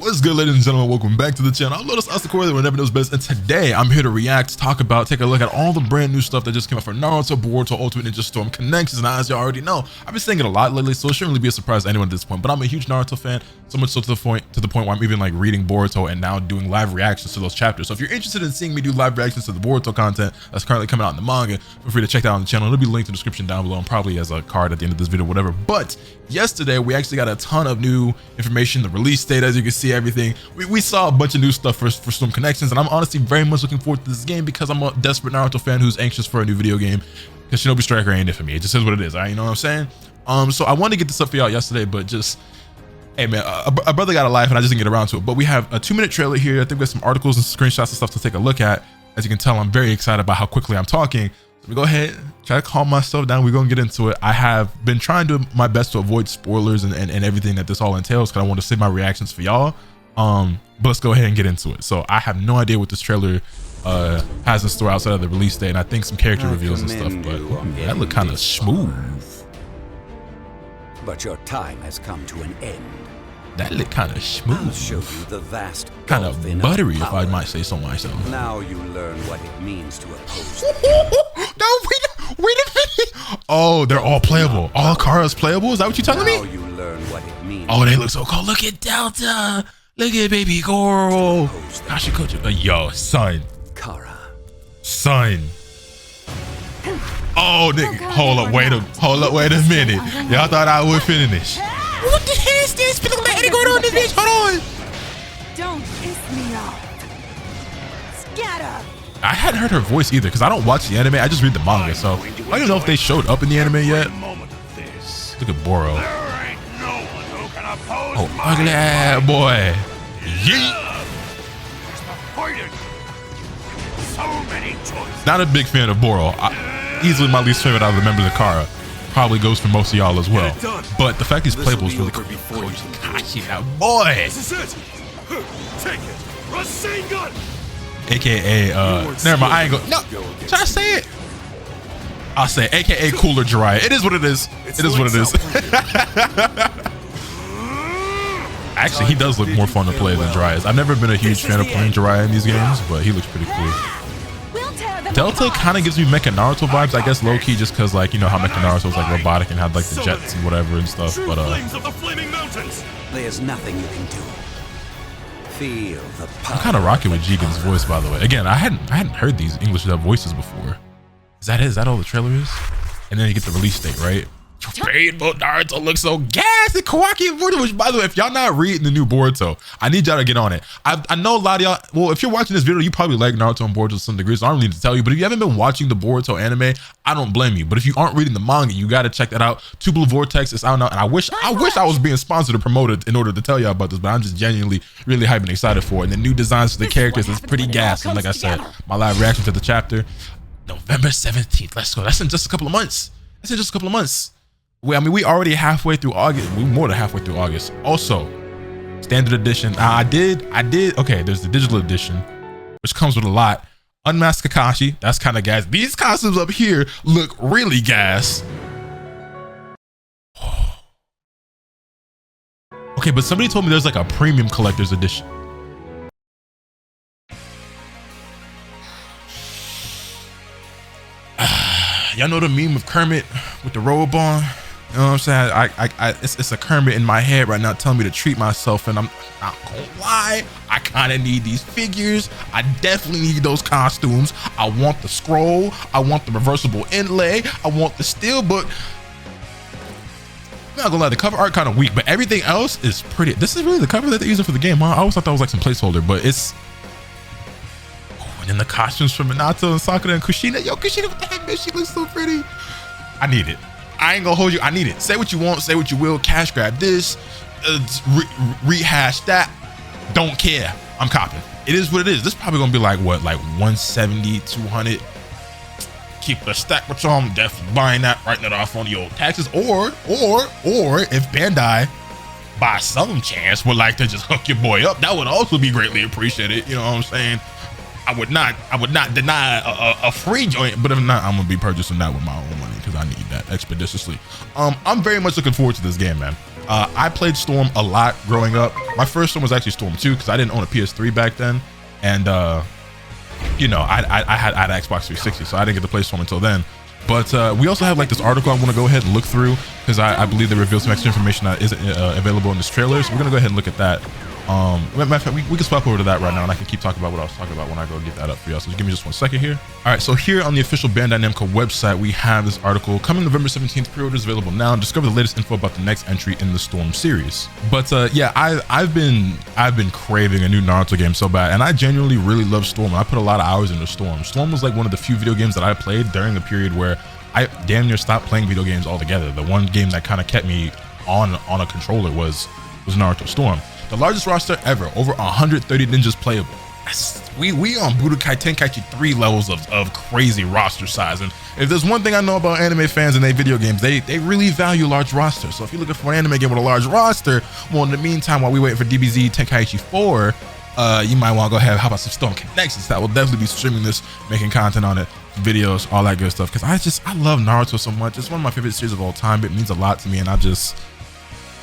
What's good, ladies and gentlemen? Welcome back to the channel. I'm LotusAsakura, the one never knows best, and today I'm here to react, talk about, take a look at all the brand new stuff that just came out for Naruto, Boruto, Ultimate Ninja Storm connections. And as you already know, I've been saying it a lot lately, so it shouldn't really be a surprise to anyone at this point. But I'm a huge Naruto fan, so much so to the point where I'm even like reading Boruto and now doing live reactions to those chapters. So if you're interested in seeing me do live reactions to the Boruto content that's currently coming out in the manga, feel free to check that out on the channel. It'll be linked in the description down below and probably as a card at the end of this video, whatever. But yesterday we actually got a ton of new information, the release date, as you can see, everything. We saw a bunch of new stuff for Storm connections, and I'm honestly very much looking forward to this game because I'm a desperate Naruto fan who's anxious for a new video game, because Shinobi Striker ain't it for me. It just is what it is, all right? You know what I'm saying? So I wanted to get this up for y'all yesterday, but just, hey man, a brother got a life and I just didn't get around to it. But we have a 2-minute trailer here. I think we have some articles and screenshots and stuff to take a look at. As you can tell, I'm very excited about how quickly I'm talking. Let me go ahead, try to calm myself down. We're gonna get into it. I have been trying to do my best to avoid spoilers and everything that this all entails, because I want to save my reactions for y'all. But let's go ahead and get into it. So I have no idea what this trailer has in store outside of the release date, and I think some character reveals and stuff, but that look kind of smooth. But your time has come to an end. That look kind of smooth. I'll show you the vast, kind of buttery, if I might say so myself. Now you learn what it means to oppose. No, wait a minute. Oh, they're all playable. All Kara's playable? Is that what you're telling me? Now you learn what it means. Oh, they look so cool. Look at Delta. Look at baby Goro. Gosh, you coach. Yo, son. Kara. Son. Oh, nigga. Hold up, wait a minute. Y'all thought I would finish. What the hell is this? Look at going on this bitch. Hold on. Don't piss me off. Scatter. I hadn't heard her voice either, because I don't watch the anime. I just read the manga, so I don't know if they showed up in the anime yet. Look at Boro. Oh, ugly ass boy. Yeet. Not a big fan of Boro. Easily my least favorite out of the members of Kara. Probably goes for most of y'all as well. But the fact he's playable is really cool. Gosh, that boy. This is it. Take it. Rasengan. AKA, never mind. I ain't go. No, try to say it. I'll say AKA Cooler Jiraiya. It is what it is. It is what it is. Actually, he does look more fun to play than Jiraiya. I've never been a huge fan of playing Jiraiya in these games, but he looks pretty cool. Delta kind of gives me Mecha Naruto vibes, I guess, low-key, just because, like, you know how Mecha Naruto was like robotic and had like the jets and whatever and stuff. But there's nothing you can do. Feel the power. I'm kind of rocking with Jigen's voice, by the way. Again, I hadn't heard these English dub voices before. Is that all the trailer is? And then you get the release date, right? Rainbow Naruto looks so gas and Kawaki and Boruto, which, by the way, if y'all not reading the new Boruto, I need y'all to get on it. I know a lot of y'all, well, if you're watching this video, you probably like Naruto and Boruto to some degree, so I don't need to tell you, but if you haven't been watching the Boruto anime, I don't blame you. But if you aren't reading the manga, you got to check that out. Two Blue Vortex is out now, and I wish I was being sponsored or promoted in order to tell y'all about this, but I'm just genuinely really hyped and excited for it. And the new designs for the characters is pretty gas, and like I said, my live reaction to the chapter, November 17th, let's go. That's in just a couple of months. Well, I mean, we already halfway through August. We're more than halfway through August. Also, standard edition. I did. Okay, there's the digital edition, which comes with a lot. Unmasked Kakashi. That's kind of gas. These costumes up here look really gas. Okay, but somebody told me there's like a premium collector's edition. Y'all know the meme of Kermit with the robe on? You know what I'm saying? It's a Kermit in my head right now telling me to treat myself, and I'm not gonna lie, I kind of need these figures. I definitely need those costumes. I want the scroll. I want the reversible inlay. I want the steelbook. I'm not gonna lie, the cover art kind of weak, but everything else is pretty. This is really the cover that they're using for the game, huh? I always thought that was like some placeholder, but it's. And then the costumes from Minato and Sakura and Kushina. Yo, Kushina, what the heck, man? She looks so pretty. I need it. I ain't gonna hold you. I need it. Say what you want. Say what you will. Cash grab this. Rehash that. Don't care. I'm copping. It is what it is. This is probably gonna be like what? Like 170, 200. Keep the stack with y'all. I'm definitely buying that. Writing it off on the old taxes. Or if Bandai by some chance would like to just hook your boy up, that would also be greatly appreciated. You know what I'm saying? I would not deny a free joint, but if not, I'm gonna be purchasing that with my own money because I need that expeditiously. I'm very much looking forward to this game, man. I played Storm a lot growing up. My first Storm was actually Storm 2 because I didn't own a PS3 back then, and you know, I had Xbox 360, so I didn't get to play Storm until then. But we also have like this article I want to go ahead and look through because I believe they reveal some extra information that isn't available in this trailer. So we're gonna go ahead and look at that. Matter of fact, we can swap over to that right now, and I can keep talking about what I was talking about when I go get that up for y'all. So just give me just 1 second here. All right, so here on the official Bandai Namco website, we have this article coming November 17th. Pre-orders available now. Discover the latest info about the next entry in the Storm series. But yeah, I've been craving a new Naruto game so bad, and I genuinely really love Storm. And I put a lot of hours into Storm. Storm was like one of the few video games that I played during a period where I damn near stopped playing video games altogether. The one game that kind of kept me on a controller was Naruto Storm. The largest roster ever, over 130 ninjas playable. We on Budokai Tenkaichi 3 levels of crazy roster size. And if there's one thing I know about anime fans and their video games, they really value large rosters. So if you're looking for an anime game with a large roster, well, in the meantime, while we wait for DBZ Tenkaichi 4, you might want to go ahead and hop out some Storm Connections. That will definitely be streaming this, making content on it, videos, all that good stuff. Because I love Naruto so much. It's one of my favorite series of all time. It means a lot to me, and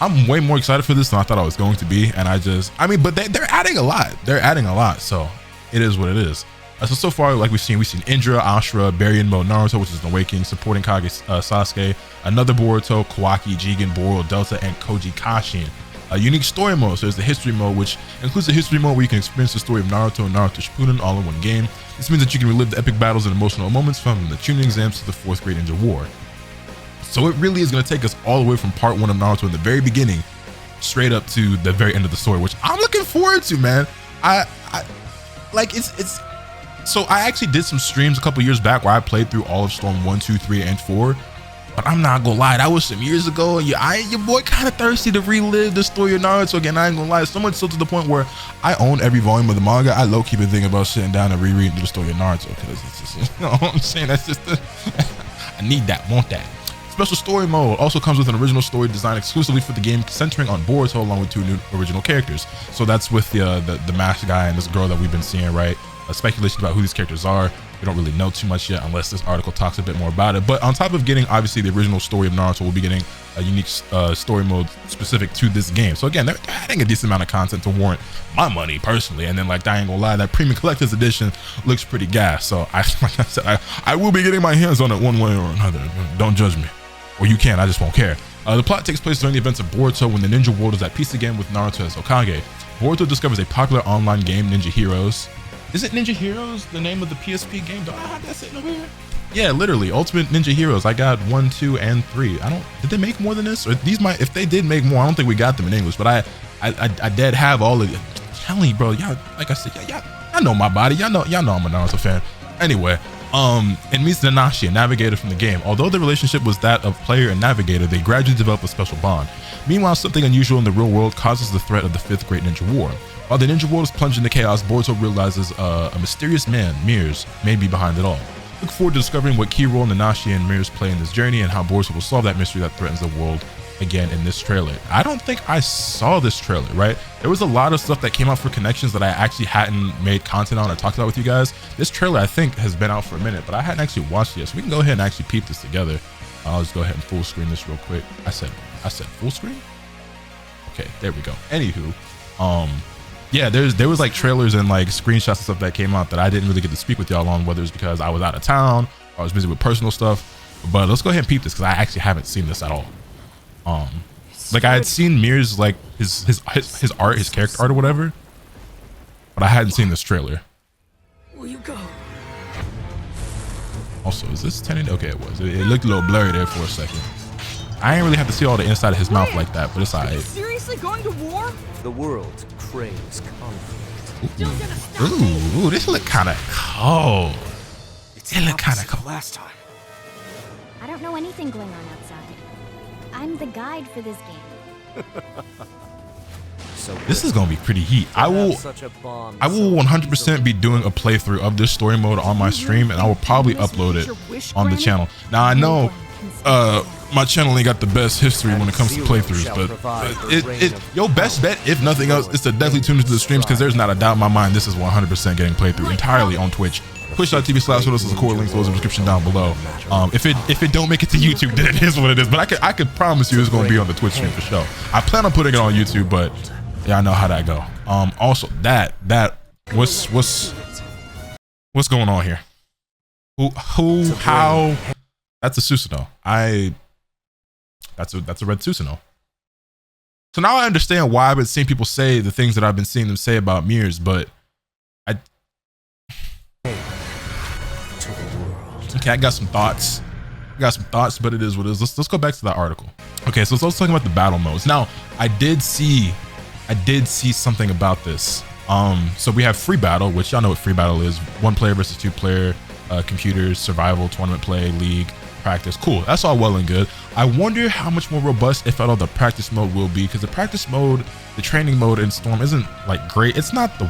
I'm way more excited for this than I thought I was going to be. And I mean, but they're adding a lot. They're adding a lot. So it is what it is. So far, like we've seen Indra, Ashura, Baryon Mode Naruto, which is an Awakening, supporting Kage Sasuke, another Boruto, Kawaki, Jigen, Boruto, Delta, and Koji Kashin. A unique story mode. So there's the history mode, which includes the history mode where you can experience the story of Naruto and Naruto Shippuden all in one game. This means that you can relive the epic battles and emotional moments from the tuning exams to the 4th grade Ninja War. So it really is going to take us all the way from part 1 of Naruto in the very beginning, straight up to the very end of the story, which I'm looking forward to, man. I like it's. So I actually did some streams a couple years back where I played through all of Storm 1, 2, 3, and 4. But I'm not gonna lie, that was some years ago. And your boy kind of thirsty to relive the story of Naruto again. I ain't gonna lie, so much so to the point where I own every volume of the manga. I low-key been thinking about sitting down and rereading the story of Naruto because it's just, you know what I'm saying? That's just I need that, want that. Special story mode also comes with an original story designed exclusively for the game, centering on Boruto along with 2 new original characters. So that's with the masked guy and this girl that we've been seeing, right? Speculation about who these characters are. We don't really know too much yet unless this article talks a bit more about it. But on top of getting obviously the original story of Naruto, we'll be getting a unique story mode specific to this game. So again, they're adding a decent amount of content to warrant my money personally. And then like I ain't gonna lie, that premium collector's edition looks pretty gas. So like I said, I will be getting my hands on it one way or another. Don't judge me. Or you can, I just won't care. The plot takes place during the events of Boruto when the ninja world is at peace again with Naruto as Hokage. Boruto discovers a popular online game, Ninja Heroes. Is it Ninja Heroes, the name of the PSP game? Do I have that sitting over here? Yeah, literally, Ultimate Ninja Heroes. I got 1, 2, and 3. Did they make more than this? Or these might, if they did make more, I don't think we got them in English, but I did have all of it. I'm telling you, bro, y'all, like I said, y'all know my body. Y'all know I'm a Naruto fan. Anyway, and meets Nanashi, a navigator from the game. Although the relationship was that of player and navigator, they gradually develop a special bond. Meanwhile, something unusual in the real world causes the threat of the 5th Great Ninja War. While the ninja world is plunged into chaos, Boruto realizes a mysterious man, Mears, may be behind it all. Look forward to discovering what key role Nanashi and Mears play in this journey and how Boruto will solve that mystery that threatens the world again in this trailer. I don't think I saw this trailer, right? There was a lot of stuff that came out for Connections that I actually hadn't made content on or talked about with you guys. This trailer, I think, has been out for a minute, but I hadn't actually watched it yet. So we can go ahead and actually peep this together. I'll just go ahead and full screen this real quick. I said full screen? Okay, there we go. Anywho, yeah, there was like trailers and like screenshots and stuff that came out that I didn't really get to speak with y'all on, whether it's because I was out of town or I was busy with personal stuff. But let's go ahead and peep this because I actually haven't seen this at all. Like I had seen Mears, like his art, his character art or whatever, but I hadn't seen this trailer. Will you go? Also, is this 1080? Okay, it was. It looked a little blurry there for a second. I ain't really have to see all the inside of his mouth like that, but it's alright. Seriously going to war? The world craves conflict. Ooh, this look kind of cold. It look kind of cold. Last time. I don't know anything going on outside. I'm the guide for this game. So this is gonna be pretty heat. I will 100% be doing a playthrough of this story mode on my stream, and I will probably upload it on the channel. Now I know my channel ain't got the best history when it comes to playthroughs, but your best bet, if nothing else, is to definitely tune into the streams, because there's not a doubt in my mind this is 100% getting playthrough entirely on Twitch twitch.tv/LotusAsakura, links those in the description down below. If it don't make it to YouTube, then it is what it is. But I could promise you it's gonna be on the Twitch stream for sure. I plan on putting it on YouTube, but yeah, I know how that go. Also what's going on here? How? That's a Susanoo. That's a red Susanoo. So now I understand why I've been seeing people say the things that I've been seeing them say about mirrors, but okay, I got some thoughts. But it is what it is. Let's go back to that article. Okay, so let's talk about the battle modes. Now, I did see something about this. So we have free battle, which y'all know what free battle is. 1 player versus 2 player, computers, survival, tournament play, league, practice. Cool, that's all well and good. I wonder how much more robust, if at all, the practice mode will be, because the practice mode, the training mode in Storm isn't like great. It's not the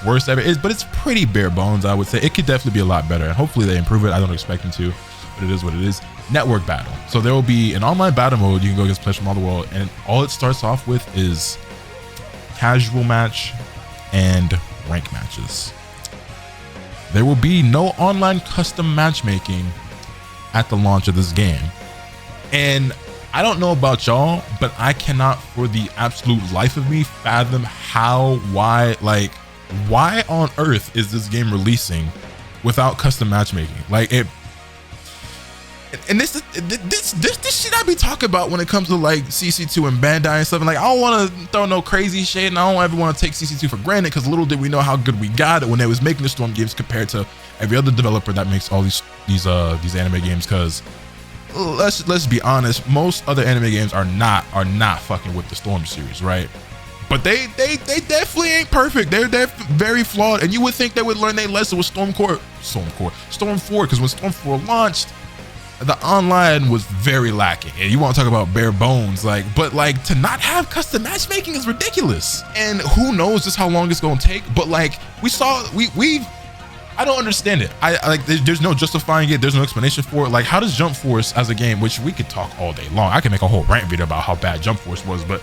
worst ever is, but it's pretty bare bones, I would say. It could definitely be a lot better, and hopefully they improve it. I don't expect them to, but it is what it is. Network battle. So there will be an online battle mode. You can go against players from all the world, and all it starts off with is casual match and rank matches. There will be no online custom matchmaking at the launch of this game. And I don't know about y'all, but I cannot for the absolute life of me fathom why on earth is this game releasing without custom matchmaking? Like it, and this shit I be talking about when it comes to like CC2 and Bandai and stuff. And like, I don't want to throw no crazy shade, and I don't ever want to take CC2 for granted, because little did we know how good we got it when they was making the Storm games compared to every other developer that makes all these anime games. Because let's be honest, most other anime games are not fucking with the Storm series, right? But they definitely ain't perfect. They're very flawed, and you would think they would learn their lesson with Storm 4, because when Storm 4 launched, the online was very lacking. And you want to talk about bare bones, but to not have custom matchmaking is ridiculous. And who knows just how long it's gonna take. But like I don't understand it. There's no justifying it. There's no explanation for it. Like, how does Jump Force as a game, which we could talk all day long, I can make a whole rant video about how bad Jump Force was, but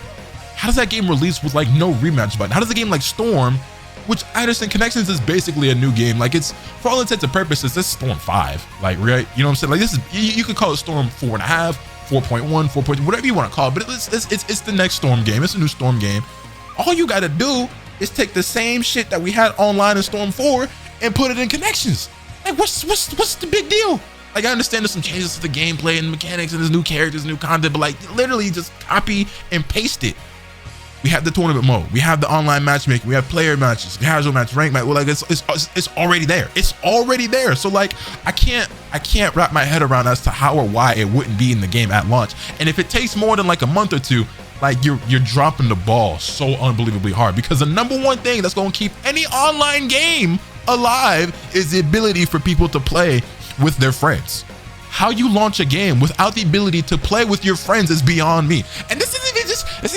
how does that game release with like no rematch button? How does a game like Storm, which I understand Connections is basically a new game, like it's for all intents and purposes this is Storm 5, like, right? You know what I'm saying? Like, this is, you could call it Storm 4.5, 4.1, 4.2, whatever you want to call it, but it's the next Storm game. It's a new Storm game. All you got to do is take the same shit that we had online in Storm 4 and put it in Connections. Like, what's the big deal? Like, I understand there's some changes to the gameplay and mechanics, and there's new characters, new content, but like literally just copy and paste it. We have the tournament mode, we have the online matchmaking, we have player matches, casual match, rank match. Well, like it's already there. It's already there. So like I can't wrap my head around as to how or why it wouldn't be in the game at launch. And if it takes more than like a month or two, like you're dropping the ball so unbelievably hard, because the number one thing that's going to keep any online game alive is the ability for people to play with their friends. How you launch a game without the ability to play with your friends is beyond me. And this isn't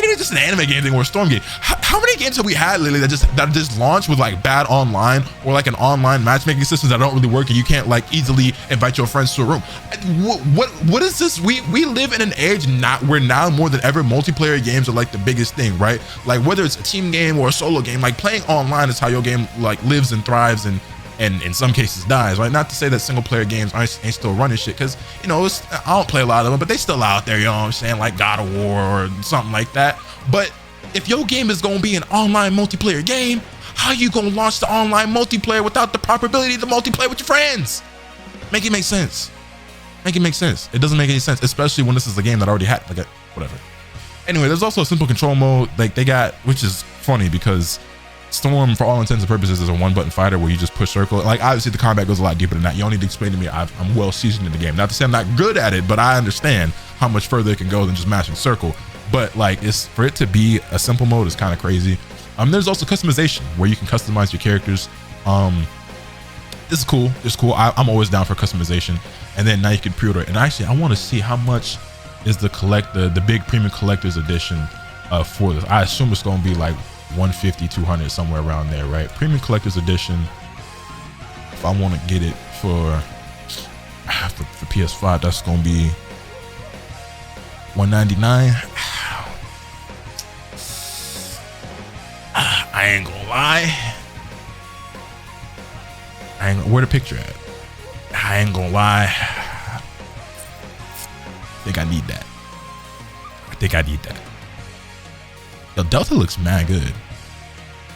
even just an anime game thing or a Storm game. How many games have we had lately that just launched with like bad online, or like an online matchmaking system that don't really work, and you can't like easily invite your friends to a room? What is this? We live in an age where now more than ever multiplayer games are like the biggest thing, right? Like, whether it's a team game or a solo game, like playing online is how your game like lives and thrives, and in some cases dies, right? Not to say that single player games ain't still running shit, because you know I don't play a lot of them, but they still out there, you know what I'm saying, like God of War or something like that. But if your game is gonna be an online multiplayer game, how you gonna launch the online multiplayer without the proper ability to multiplayer with your friends? Make it make sense. Make it make sense. It doesn't make any sense, especially when this is a game that already had like whatever. Anyway, there's also a simple control mode like they got, which is funny because Storm, for all intents and purposes, is a one-button fighter where you just push circle. Like, obviously the combat goes a lot deeper than that. You don't need to explain to me. I'm well seasoned in the game. Not to say I'm not good at it, but I understand how much further it can go than just mashing circle. But like, for it to be a simple mode is kind of crazy. There's also customization where you can customize your characters. This is cool. It's cool. I'm always down for customization. And then now you can pre-order. And actually, I want to see how much is the big premium collector's edition for this. I assume it's going to be like 150, 200, somewhere around there, right? Premium collector's edition. If I want to get it for PS5, that's going to be $199. I ain't gonna lie. Where the picture at? I ain't gonna lie. I think I need that. Yo, Delta looks mad good.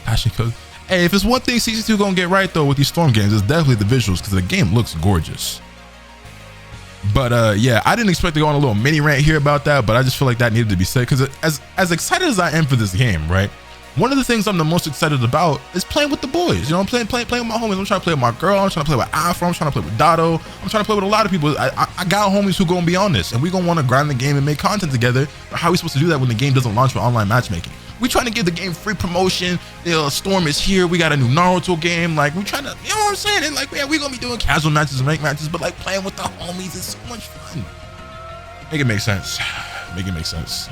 Passion code. Hey, if it's one thing CC2 gonna get right though with these Storm games, it's definitely the visuals, because the game looks gorgeous. But yeah, I didn't expect to go on a little mini rant here about that, but I just feel like that needed to be said, because as excited as I am for this game, right? One of the things I'm the most excited about is playing with the boys. You know, I'm playing with my homies. I'm trying to play with my girl. I'm trying to play with Afro. I'm trying to play with Dotto. I'm trying to play with a lot of people. I got homies who gonna be on this, and we gonna want to grind the game and make content together. But how are we supposed to do that when the game doesn't launch with online matchmaking? We trying to give the game free promotion. Storm is here. We got a new Naruto game. Like, we trying to, you know what I'm saying? And like, yeah, we gonna be doing casual matches and rank matches, but like playing with the homies is so much fun. Make it make sense. Make it make sense.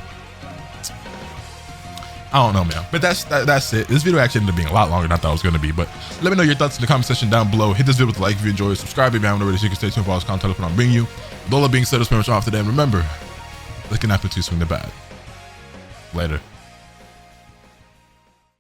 I don't know, man, but that's it. This video actually ended up being a lot longer than I thought it was going to be, but let me know your thoughts in the comment section down below. Hit this video with a like if you enjoyed, subscribe if you haven't already, so you can stay tuned for all this content I'm bringing you. With all that being said, it's pretty much off today, and remember, looking after two swing the bat. Later.